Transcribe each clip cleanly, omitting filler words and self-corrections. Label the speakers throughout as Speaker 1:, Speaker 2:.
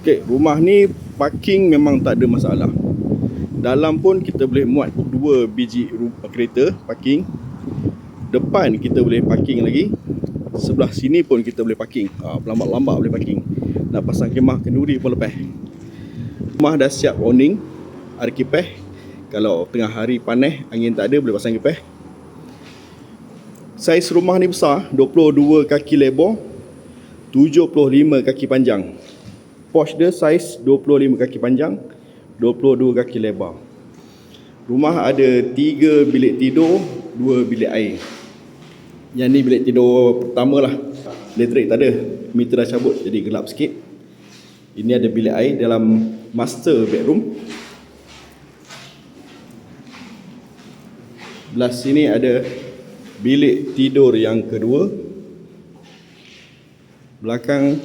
Speaker 1: Okey, rumah ni parking memang tak ada masalah. Dalam pun kita boleh muat 2 biji kereta parking. Depan kita boleh parking lagi. Sebelah sini pun kita boleh parking. Lambat-lambat boleh parking. Nak pasang khemah kenduri pun lepas. Rumah dah siap awning, ada kipas. Kalau tengah hari panas, angin tak ada, boleh pasang kipas. Saiz rumah ni besar, 22 kaki lebar, 75 kaki panjang. Porch dia saiz 25 kaki panjang, 22 kaki lebar. Rumah ada 3 bilik tidur, 2 bilik air. Yang ni bilik tidur pertama lah. Elektrik tak ada, meter dah cabut jadi gelap sikit. Ini ada bilik air dalam master bedroom. Belah sini ada bilik tidur yang kedua. Belakang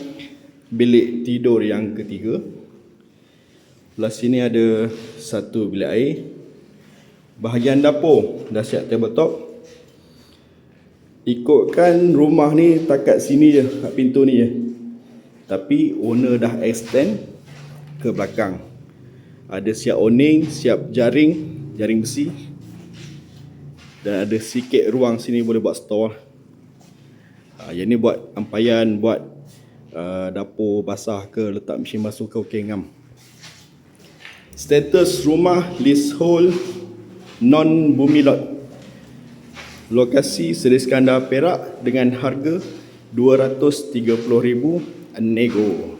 Speaker 1: bilik tidur yang ketiga. Belah sini ada satu bilik air. Bahagian dapur dah siap tabletop. Ikutkan rumah ni takat sini je, kat pintu ni je. Tapi owner dah extend ke belakang. Ada siap awning, siap jaring besi. Dan ada sikit ruang sini boleh buat store. Yang ni buat ampayan, buat dapur basah ke, letak mesin basuh ke, okey ngam. Status rumah leasehold non-bumi lot. Lokasi Seri Skandar Perak dengan harga 230,000 nego.